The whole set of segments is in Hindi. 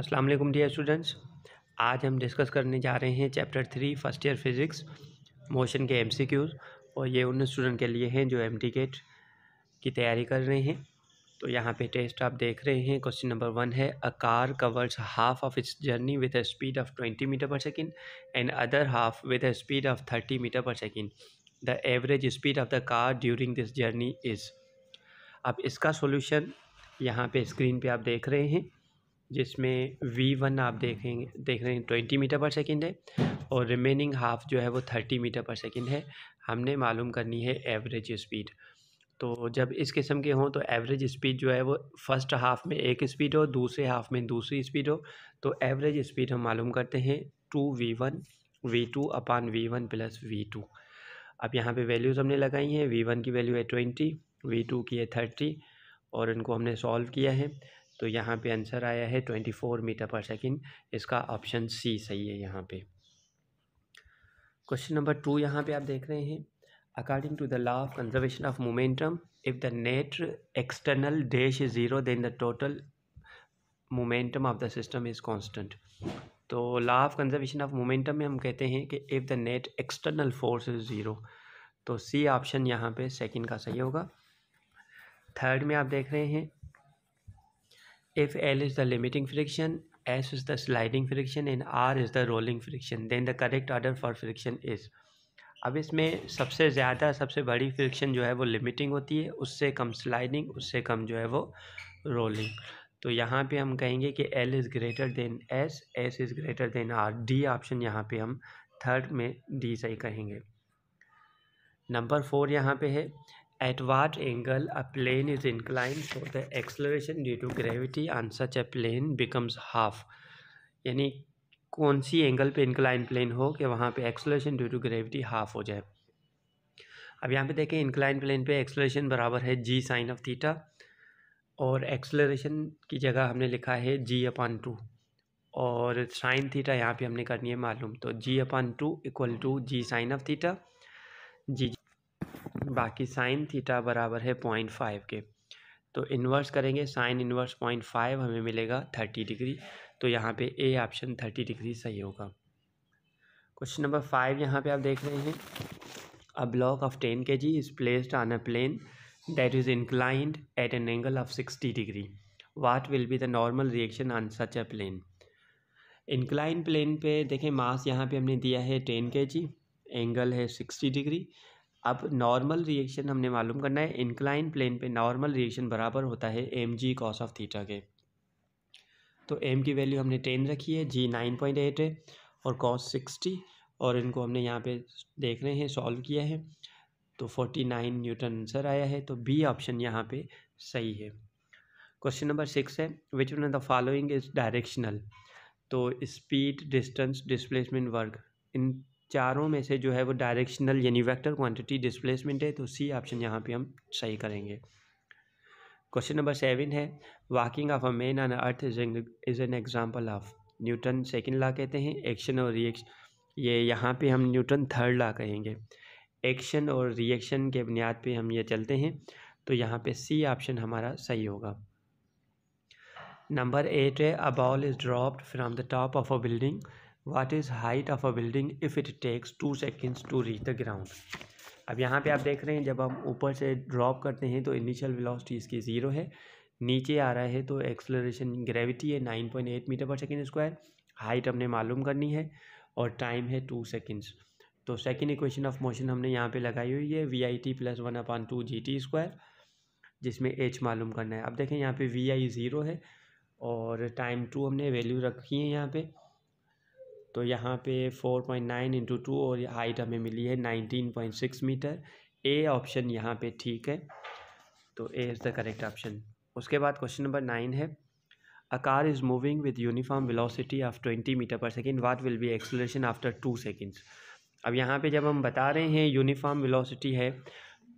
अस्सलाम वालेकुम डियर स्टूडेंट्स। आज हम डिस्कस करने जा रहे हैं chapter 3 first year physics motion के एमसीक्यूज़, और ये उन स्टूडेंट के लिए हैं जो एमटीकेट की तैयारी कर रहे हैं। तो यहाँ पे टेस्ट आप देख रहे हैं। क्वेश्चन नंबर 1 है, a car covers half of its journey with a speed of 20 metre per second and other half with a speed of 30 metre per second. The average speed of the car during this journey is. अब इसका सोल्यूशन यहाँ पे स्क्रीन पे आप देख रहे हैं, जिसमें V1 आप देख रहे हैं 20 मीटर पर सेकेंड है और रिमेनिंग हाफ जो है वो 30 मीटर पर सेकेंड है। हमने मालूम करनी है एवरेज स्पीड। तो जब इस किस्म के हों तो एवरेज स्पीड जो है वो फर्स्ट हाफ में एक स्पीड हो, दूसरे हाफ में दूसरी स्पीड हो। तो एवरेज स्पीड हम मालूम करते हैं 2V1 V2 अपान V1 प्लस V2। अब यहाँ पे वैल्यूज़ हमने लगाई हैं। V1 की वैल्यू है 20, V2 की है 30 और इनको हमने सॉल्व किया है। तो यहाँ पे आंसर आया है 24 मीटर पर सेकेंड। इसका ऑप्शन सी सही है यहाँ पे। क्वेश्चन नंबर 2 यहाँ पे आप देख रहे हैं, according to the law of conservation of momentum if the net external dash is zero then the total momentum of the system is constant. तो law of conservation of momentum में हम कहते हैं कि if the net external force is zero. तो सी ऑप्शन यहाँ पे सेकंड का सही होगा। थर्ड में आप देख रहे हैं, if L is the limiting friction, S is the sliding friction and R is the rolling friction, then the correct order for friction is। अब इसमें सबसे ज़्यादा सबसे बड़ी फ्रिक्शन जो है वो लिमिटिंग होती है, उससे कम स्लाइडिंग, उससे कम जो है वो रोलिंग। तो यहाँ पे हम कहेंगे कि L is greater than S, S is greater than R। D option यहाँ पे हम थर्ड में डी सही कहेंगे। नंबर 4 यहाँ पे है, at what angle a plane is inclined so the acceleration due to gravity on such a plane becomes half। यानी कौन सी एंगल पे इंक्लाइन प्लेन हो कि वहाँ पे acceleration due to gravity half हो जाए। अब यहाँ पे देखें, इंक्लाइन प्लेन पे एक्सेलरेशन बराबर है जी साइन ऑफ थीटा और एक्सेलरेशन की जगह हमने लिखा है G/2 और साइन थीटा यहाँ पे हमने करनी है मालूम। तो G/2 equal to G sine of theta, G बाकी साइन थीटा बराबर है 0.5 के। तो इन्वर्स करेंगे, साइन इन्वर्स 0.5 हमें मिलेगा 30 डिग्री। तो यहाँ पे ए ऑप्शन 30 डिग्री सही होगा। क्वेश्चन नंबर 5 यहाँ पे आप देख रहे हैं, a block of 10 kg is placed on a plane that is inclined at an angle of 60 degree. What will be the normal reaction on such a plane. Incline plane पे देखें, मास यहाँ पे हमने दिया है 10 kg, एंगल है 60 डिग्री। अब नॉर्मल रिएक्शन हमने मालूम करना है। इंक्लाइन प्लेन पे नॉर्मल रिएक्शन बराबर होता है mg cos ऑफ थीटा के। तो m की वैल्यू हमने 10 रखी है, g 9.8 है और cos 60, और इनको हमने यहाँ पे देख रहे हैं सॉल्व किया है तो 49 न्यूटन आंसर आया है। तो बी ऑप्शन यहाँ पे सही है। क्वेश्चन नंबर 6 है, which one of the following is directional. तो स्पीड, डिस्टेंस, डिस्प्लेसमेंट, वर्क, इन चारों में से जो है वो डायरेक्शनल यानी वेक्टर क्वांटिटी डिस्प्लेसमेंट है। तो सी ऑप्शन यहाँ पे हम सही करेंगे। क्वेश्चन नंबर 7 है, walking of a man on earth is an example of. Newton second law कहते हैं, एक्शन और रिएक्शन, ये यहाँ पे हम न्यूटन थर्ड लॉ कहेंगे। एक्शन और रिएक्शन के बुनियाद पे हम ये चलते हैं। तो यहाँ पे सी ऑप्शन हमारा सही होगा। नंबर 8 है, a ball is dropped from the top of a building, what is height of a building if it takes 2 seconds to reach the ground. अब यहाँ पे आप देख रहे हैं, जब हम ऊपर से ड्रॉप करते हैं तो इनिशियल वेलोसिटी इसकी 0 है, नीचे आ रहा है तो एक्सेलरेशन ग्रेविटी है 9.8 metre per second square. Height हमने मालूम करनी है और टाइम है 2 seconds। तो सेकेंड इक्वेशन ऑफ मोशन हमने यहाँ पे लगाई हुई है VIT + 1/2 GT², जिसमें h मालूम करना है। अब देखें यहाँ पे VI 0 है और टाइम 2 हमने वैल्यू रखी है यहाँ पे। तो यहाँ पे 4.9 × 2 और हाइट हमें मिली है 19.6 मीटर। ए ऑप्शन यहाँ पे ठीक है। तो A is the correct option. उसके बाद क्वेश्चन नंबर 9 है, a car is moving with uniform velocity of 20 metre per second, what will be acceleration after 2 seconds। अब यहाँ पे जब हम बता रहे हैं यूनिफॉर्म वेलोसिटी है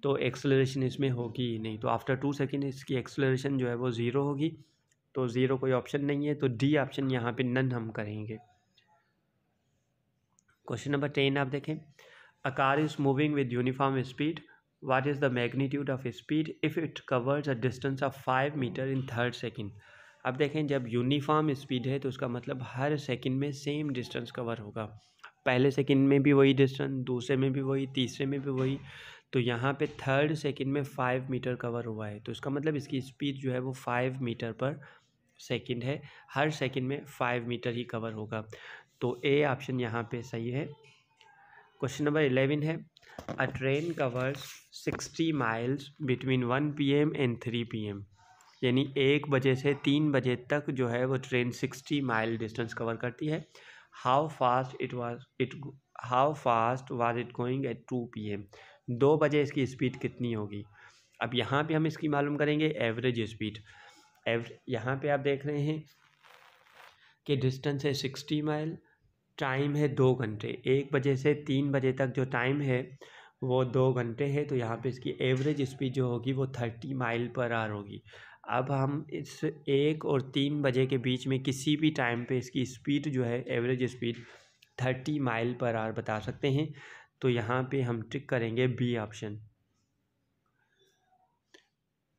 तो एक्सेलरेशन इसमें होगी ही नहीं। तो आफ्टर 2 seconds इसकी एक्सेलरेशन जो है वो 0 होगी। तो 0 कोई ऑप्शन नहीं है। तो डी ऑप्शन यहाँ पे नन हम करेंगे। क्वेश्चन नंबर 10 आप देखें, a car is moving with uniform speed, what is the magnitude of speed if it covers a distance of 5 metre in 3rd second। अब देखें जब यूनिफॉर्म स्पीड है तो उसका मतलब हर सेकंड में सेम डिस्टेंस कवर होगा। पहले सेकंड में भी वही डिस्टेंस, दूसरे में भी वही, तीसरे में भी वही। तो यहाँ पे थर्ड सेकंड में 5 मीटर कवर हुआ है, तो इसका मतलब इसकी स्पीड जो है वो 5 मीटर पर सेकंड है। हर सेकंड में 5 मीटर ही कवर होगा। तो ए ऑप्शन यहाँ पे सही है। क्वेश्चन नंबर 11 है, a train covers 60 miles between 1 PM and 3 PM। यानी 1 बजे से 3 बजे तक जो है वो ट्रेन 60 माइल डिस्टेंस कवर करती है। How fast was it going at 2 PM। 2 बजे इसकी स्पीड कितनी होगी। अब यहाँ पे हम इसकी मालूम करेंगे एवरेज स्पीड। यहाँ पे आप देख रहे हैं कि डिस्टेंस है 60 माइल, टाइम है 2 घंटे। 1 बजे से 3 बजे तक जो टाइम है वो 2 घंटे है, तो यहाँ पे इसकी एवरेज स्पीड जो होगी वो 30 माइल पर आवर होगी। अब हम इस 1 और 3 बजे के बीच में किसी भी टाइम पे इसकी स्पीड जो है average speed 30 mile per hour बता सकते हैं। तो यहाँ पे हम टिक करेंगे बी ऑप्शन।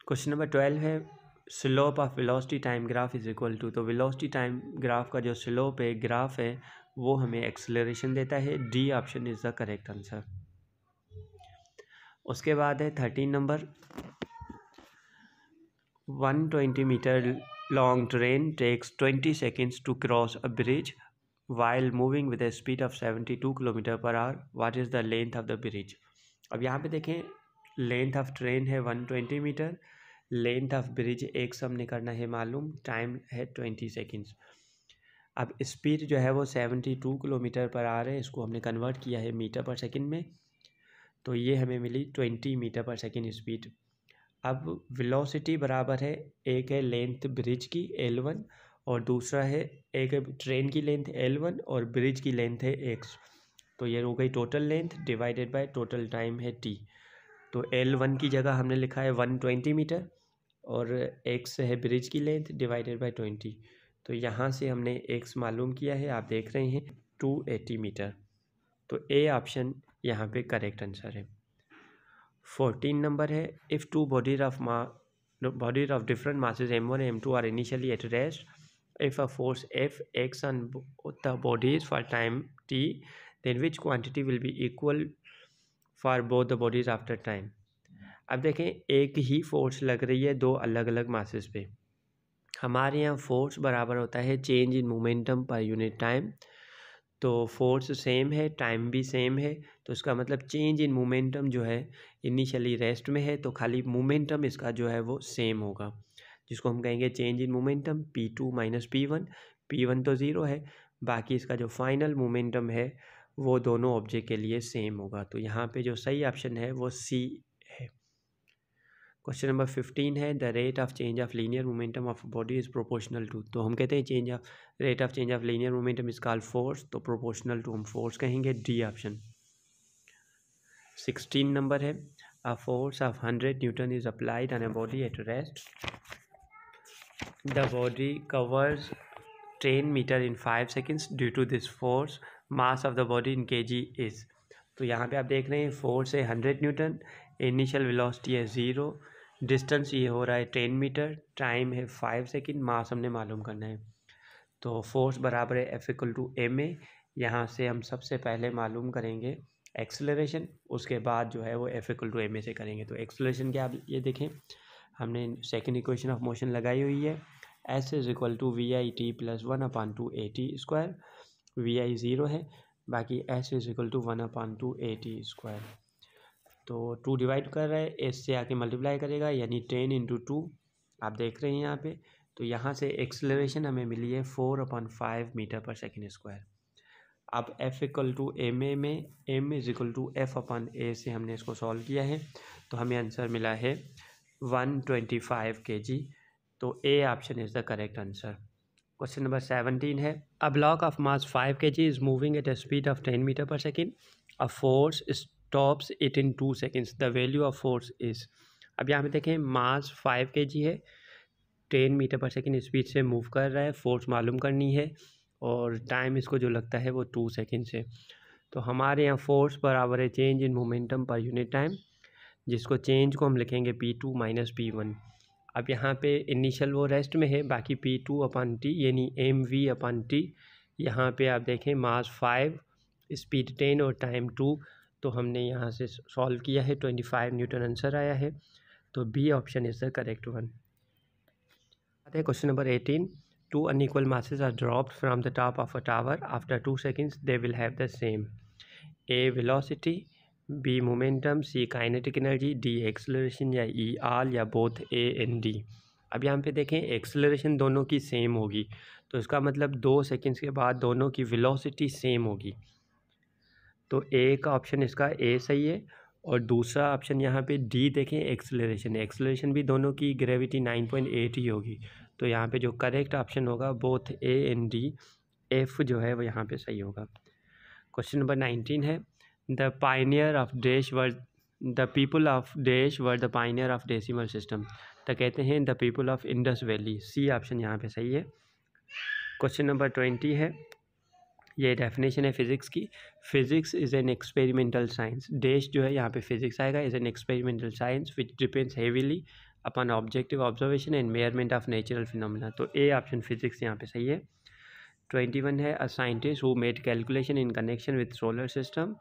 क्वेश्चन नंबर 12 है, slope of velocity time graph is equal to. तो वेलोसिटी टाइम ग्राफ का जो स्लोप है, ग्राफ है, वो हमें एक्सेलरेशन देता है। D option is the correct answer. उसके बाद है 13 number, 120 metre long train takes 20 seconds to cross a bridge while moving with a speed of 72 kilometre per hour. What is the length of the bridge. अब यहाँ पे देखें, लेंथ ऑफ ट्रेन है 120 मीटर, लेंथ ऑफ ब्रिज एक सम ने करना है मालूम, टाइम है 20 सेकेंड्स। अब स्पीड जो है वो 72 किलोमीटर पर आवर है, इसको हमने कन्वर्ट किया है मीटर पर सेकेंड में, तो ये हमें मिली 20 मीटर पर सेकेंड स्पीड। अब वेलोसिटी बराबर है, एक है लेंथ ब्रिज की L1 और दूसरा है एक ट्रेन की लेंथ L1 और ब्रिज की लेंथ है x। तो ये हो गई total length divided by total time है t। तो L1 की जगह हमने लिखा है 120 मीटर और x है ब्रिज की लेंथ डिवाइडेड बाय 20। तो यहाँ से हमने x मालूम किया है, आप देख रहे हैं 280 मीटर। तो ए ऑप्शन यहाँ पे करेक्ट आंसर है। 14 नंबर है, if two bodies of different masses m1 and m2 are initially at rest, if a force F acts on both the bodies for time t, then which quantity will be equal for both the bodies after time। अब देखें, एक ही फोर्स लग रही है दो अलग अलग मासेस पे। हमारे यहाँ फोर्स बराबर होता है change in momentum per unit time. तो फोर्स सेम है, टाइम भी सेम है, तो इसका मतलब चेंज इन मोमेंटम जो है इनिशियली रेस्ट में है, तो खाली मोमेंटम इसका जो है वो सेम होगा, जिसको हम कहेंगे change in momentum P2 minus P1। P1 तो ज़ीरो है, बाकी इसका जो फाइनल मोमेंटम है वो दोनों ऑब्जेक्ट के लिए सेम होगा। तो यहाँ पे जो सही ऑप्शन है वो सी है। क्वेश्चन नंबर 15 है, the rate of change of linear momentum of body is proportional to. तो हम कहते हैं rate of change of linear momentum is called force, तो प्रोपोर्शनल टू हम फोर्स कहेंगे, डी ऑप्शन। 16 नंबर है, a force of 100 newton is applied on a body at rest, the body covers 10 metre in 5 seconds due to this force, mass of the body in kg is. तो यहाँ पे आप देख रहे हैं फोर्स है 100 न्यूटन, इनिशियल वेलोसिटी है 0, डिस्टेंस ये हो रहा है 10 मीटर, टाइम है 5 सेकेंड, मास हमने मालूम करना है। तो फोर्स बराबर है F=ma। यहाँ से हम सबसे पहले मालूम करेंगे एक्सेलरेशन, उसके बाद जो है वो F=ma से करेंगे। तो एक्सेलरेशन क्या, आप ये देखें, हमने सेकेंड इक्वेशन ऑफ मोशन लगाई हुई है, S=VIT + 1/2AT²। VI 0 है, बाकी S=1/2AT²। तो 2 डिवाइड कर रहा है, एस से आके मल्टीप्लाई करेगा, यानी 10 × 2 आप देख रहे हैं यहाँ पे। तो यहाँ से एक्सेलरेशन हमें मिली है 4/5 मीटर पर सेकेंड स्क्वायर। अब F=ma में m=F/a से हमने इसको सॉल्व किया है, तो हमें आंसर मिला है 125 kg। तो A option is the correct answer. Question number 17 है, a block of mass 5 kg is moving at a speed of 10 metre per second, a force stops it in 2 seconds, the value of force is. अब यहाँ पे देखें, मास 5 kg है, 10 मीटर पर सेकेंड स्पीड से मूव कर रहा है, फोर्स मालूम करनी है और टाइम इसको जो लगता है वो 2 सेकेंड से। तो हमारे यहाँ फोर्स बराबर है change in momentum per unit time, जिसको चेंज को हम लिखेंगे P2 माइनस P1। अब यहाँ पे इनिशियल वो रेस्ट में है, बाकी P2/T यानी mv/T। यहाँ पे आप देखें मास 5, स्पीड 10 और टाइम 2, तो हमने यहाँ से सॉल्व किया है, 25 न्यूटन आंसर आया है। तो B option is the correct one. आते हैं question number 18। Two unequal masses are dropped from the top of a tower, after 2 seconds they will have the same A velocity, B momentum, C kinetic energy, D acceleration, या ई आल, या बोथ ए एंड डी। अब यहाँ पे देखें एक्सेलरेशन दोनों की सेम होगी, तो इसका मतलब 2 सेकंड्स के बाद दोनों की वेलोसिटी सेम होगी। तो ए का ऑप्शन इसका ए सही है। और दूसरा ऑप्शन यहाँ पे डी देखें एक्सेलरेशन भी दोनों की ग्रेविटी 9.8 ही होगी। तो यहाँ पे जो करेक्ट ऑप्शन होगा both A and D, F जो है वो यहाँ पे सही होगा। क्वेश्चन नंबर 19 है the pioneer of dash were the people of dash were the pioneer of decimal system. तो कहते हैं the people of Indus valley, C option यहाँ पे सही है। क्वेश्चन नंबर 20 है, ये डेफिनेशन है फिज़िक्स की। Physics is an experimental science, dash जो है यहाँ पे फिज़िक्स आएगा, is an experimental science which depends heavily upon objective observation and measurement of natural phenomena. तो ए ऑप्शन फिज़िक्स यहाँ पे सही है। 21 है a scientist who made calculation in connection with solar system,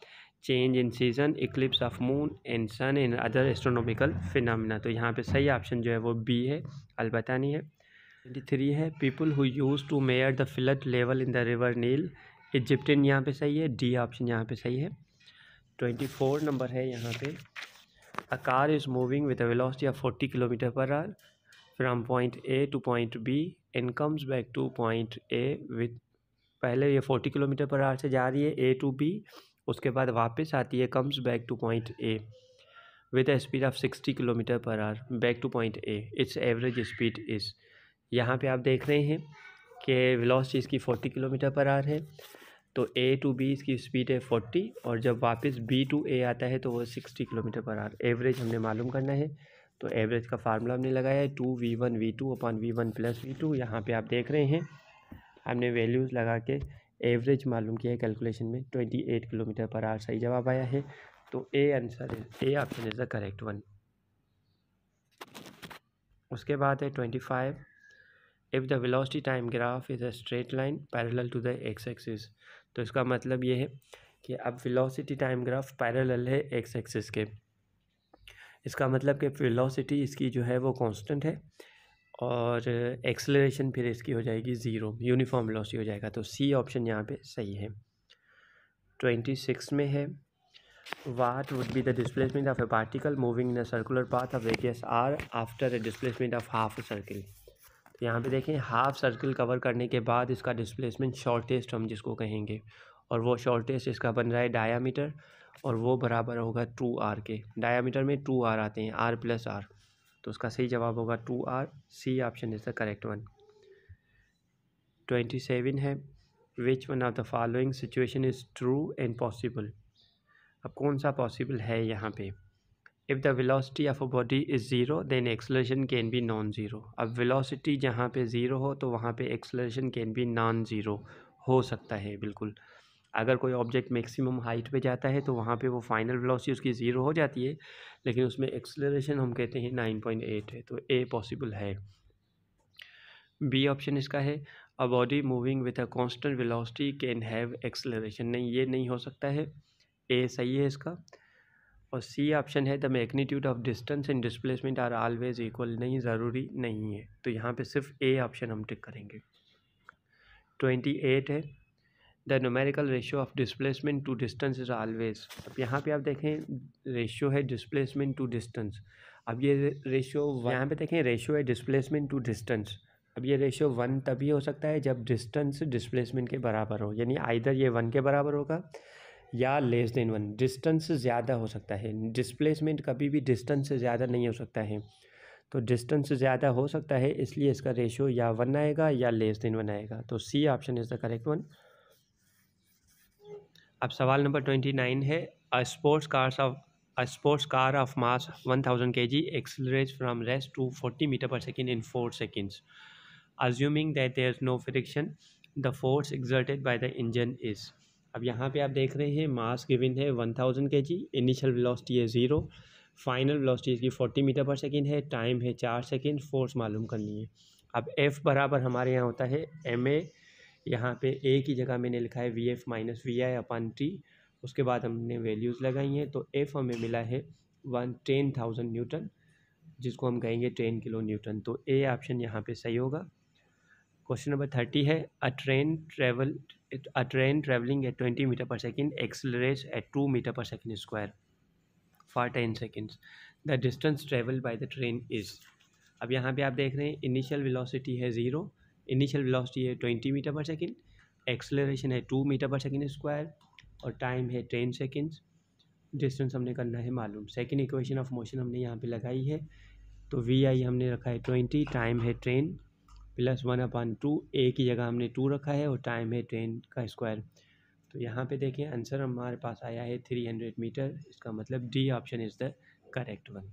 change in season, eclipse of moon and sun and other astronomical phenomena. तो यहाँ पे सही ऑप्शन जो है वो बी है, अलबत्ता नहीं है। 23 है people who use to measure the flood level in the river Nile, Egyptian यहाँ पे सही है, डी ऑप्शन यहाँ पे सही है। 24 नंबर है यहाँ पे a car is moving with a velocity of 40 kilometre per hour from point A to point B and comes back to point A with, पहले ये 40 किलोमीटर पर आवर से जा रही है ए टू बी, उसके बाद वापस आती है, comes back to point A with a speed of 60 kilometre per our back to point A, it's average speed is. यहाँ पे आप देख रहे हैं कि वेलोसिटी इसकी 40 किलोमीटर पर आवर है, तो ए टू बी इसकी स्पीड है 40, और जब वापस बी टू ए आता है तो वो 60 किलोमीटर पर आवर। एवरेज हमने मालूम करना है, तो एवरेज का फार्मूला हमने लगाया है 2v1v2/v1 + v2। यहाँ पे आप देख रहे हैं हमने वैल्यूज़ लगा के एवरेज मालूम किया है कैलकुलेशन में, 28 किलोमीटर पर आवर सही जवाब आया है। तो ए आंसर है, A option is the correct one. उसके बाद है 25, if the velocity time graph is a straight line parallel to the x axis. तो इसका मतलब ये है कि अब वेलोसिटी टाइम ग्राफ पैरेलल है एक्स एक्सिस के, इसका मतलब कि वेलोसिटी इसकी जो है वो कांस्टेंट है और एक्सेलरेशन फिर इसकी हो जाएगी 0, यूनिफॉर्म वेलोसिटी हो जाएगा। तो सी ऑप्शन यहाँ पे सही है। 26 में है what would be the displacement of a particle moving in a circular path of radius r after a displacement of half a circle। तो यहाँ पे देखें हाफ सर्कल कवर करने के बाद इसका डिस्प्लेसमेंट शॉर्टेस्ट हम जिसको कहेंगे, और वो शॉर्टेस्ट इसका बन रहा है डायामीटर, और वो बराबर होगा 2r के। डायामीटर में 2r आते हैं, r + r, तो उसका सही जवाब होगा 2r, C option is the correct one. 27 है which one of the following situation is true and possible. अब कौन सा पॉसिबल है यहाँ पे, if the velocity of a body is 0 then acceleration can be non zero. अब वेलोसिटी जहाँ पे 0 हो तो वहाँ पे acceleration can be non zero हो सकता है, बिल्कुल। अगर कोई ऑब्जेक्ट मैक्सिमम हाइट पे जाता है तो वहाँ पे वो फाइनल वेलोसिटी उसकी 0 हो जाती है, लेकिन उसमें एक्सेलरेशन हम कहते हैं 9.8 है, तो ए पॉसिबल है। बी ऑप्शन इसका है a body moving with a constant velocity can have acceleration, नहीं ये नहीं हो सकता है, ए सही है इसका। और सी ऑप्शन है the magnitude of distance and displacement are always equal, नहीं ज़रूरी नहीं है, तो यहाँ पे सिर्फ ए ऑप्शन हम टिक करेंगे। 28 है the numerical ratio of displacement to distance is always. अब यहाँ पे आप देखें रेशियो है डिस्प्लेसमेंट टू डिस्टेंस, अब ये रेशियो यहाँ पे देखें रेशियो है डिस्प्लेसमेंट टू डिस्टेंस। अब ये रेशियो 1 तभी हो सकता है जब डिस्टेंस डिस्प्लेसमेंट के बराबर हो, यानी आइदर ये 1 के बराबर होगा या लेस देन 1। डिस्टेंस ज़्यादा हो सकता है, डिस्प्लेसमेंट कभी भी डिस्टेंस से ज़्यादा नहीं हो सकता है, तो डिस्टेंस ज़्यादा हो सकता है, इसलिए इसका रेशियो या 1 आएगा या लेस देन 1 आएगा, तो C option is the correct one. अब सवाल नंबर 29 है a sports car of mass 1000 kg accelerates from rest to 40 meter per second in 4 seconds. Assuming that there is no friction, the force exerted by the engine is। अब यहाँ पे आप देख रहे हैं मास गिवन है 1000 kg, इनिशियल वेलोसिटी है 0, फाइनल वेलोसिटी इसकी 40 मीटर पर सेकेंड है, टाइम है 4 सेकेंड, फोर्स मालूम करनी है। अब एफ़ बराबर हमारे यहाँ होता है एम ए, यहाँ पे ए की जगह मैंने लिखा है V F minus V I upon T, उसके बाद हमने वैल्यूज़ लगाई हैं। तो एफ़ हमें मिला है 10,000 न्यूटन, जिसको हम कहेंगे 10 किलो न्यूटन। तो ए ऑप्शन यहाँ पे सही होगा। क्वेश्चन नंबर 30 है a train travelling at 20 metre per second accelerates at 2 metre per second square for 10 seconds, the distance travel by the train is. अब यहाँ पे आप देख रहे हैं इनिशियल वेलोसिटी है 0, इनिशियल वेलोसिटी है 20 मीटर पर सेकेंड, एक्सलरेशन है 2 मीटर पर सेकेंड स्क्वायर और टाइम है 10 सेकेंड्स। डिस्टेंस हमने करना है मालूम। सेकेंड इक्वेशन ऑफ मोशन हमने यहाँ पे लगाई है। तो वी आई हमने रखा है 20, टाइम है 10 प्लस 1/2, ए की जगह हमने 2 रखा है और टाइम है 10 का स्क्वायर। तो यहाँ पे देखें आंसर हमारे पास आया है 300 मीटर। इसका मतलब D option is the correct one.